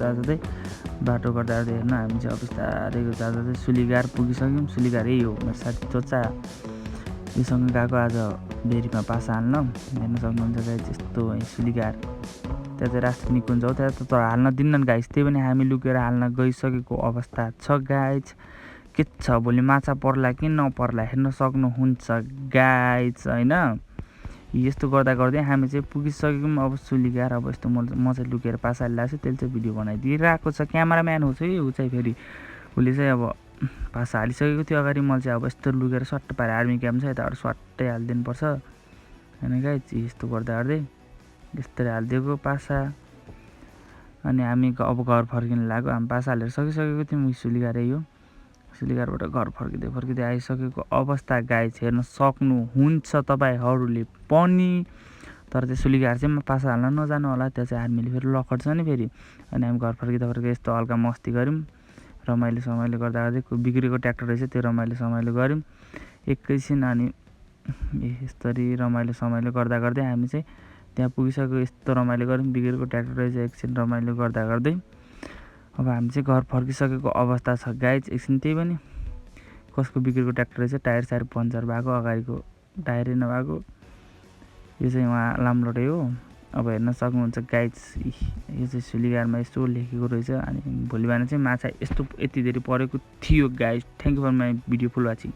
जाँदै बाटो गर्दा हेर्न हामी चाहिँ अब बिस्तारै जाँदा सुलीगार पुगिसक्यौँ। सुलीगार यही हो मेरो साथी चोचा योसँग गएको आज बेरीमा पासा हाल्न। हेर्न सक्नुहुन्छ गाइज यस्तो सुलीगार त्यहाँ चाहिँ रास्ता निको हुन्छ हो त्यहाँ त हाल्न दिन्न गाइज। त्यही पनि हामी लुकेर हाल्न गइसकेको अवस्था छ गाइज। के छ भोलि माछा पर्ला कि नपर्ला हेर्न सक्नुहुन्छ गाइज होइन। यस्तो गर्दा गर्दै हामी चाहिँ पुगिसक्यौँ अब सुलीगार। अब यस्तो म चाहिँ लुकेर पासा हालिरहेको छु त्यसले चाहिँ भिडियो बनाइदिइरहेको छ। क्यामेराम्यान हो चाहिँ ऊ चाहिँ फेरि उसले चाहिँ अब पासा हालिसकेको थियो अगाडि। मैले चाहिँ अब यस्तो लुकेर सट्ट पारेर आर्मी क्याम्प छ यताबाट सट्टै हालिदिनुपर्छ होइन गाइज। यस्तो गर्दा गर्दै यस्तरी हालिदिएको पासा अनि हामी अब घर फर्किन लाग्यो। हामी पासा हालेर सकिसकेको थियौँ। सुलीगारै हो। सुलीगारबाट घर फर्किँदै आइसकेको अवस्था गाइज हेर्न सक्नुहुन्छ तपाईँहरूले पनि। तर त्यो सुलीगार चाहिँ पासा हाल्न नजानु होला त्यहाँ चाहिँ आर्मीले फेरि लखट्छ नि फेरि। अनि हामी घर फर्किँदा यस्तो हल्का मस्ती गऱ्यौँ रमाइलो समाइलो गर्दा गर्दै। बिग्रेको ट्र्याक्टर रहेछ त्यो रमाइलो समाइलो गऱ्यौँ एकैछिन। अनि यस्तरी रमाइलो समाइलो गर्दा गर्दै हामी चाहिँ त्यहाँ पुगिसक्यो। यस्तो रमाइलो गऱ्यौँ बिग्रेको ट्र्याक्टर रहेछ एकछिन रमाइलो गर्दा गर्दै अब हामी चाहिँ घर फर्किसकेको अवस्था छ गाइज। एकछिन त्यही पनि कसको बिग्रेको ट्र्याक्टर रहेछ टायर सायर पङ्चर भएको अगाडिको टायरै नभएको। यो चाहिँ उहाँ लामलोटै हो। अब हेर्न सक्नुहुन्छ गाइज यो चाहिँ सुलीगारमा यस्तो लेखेको रहेछ। अनि भोलि बिहान चाहिँ माछा यस्तो यति धेरै परेको थियो guys. Thank you for my video full watching.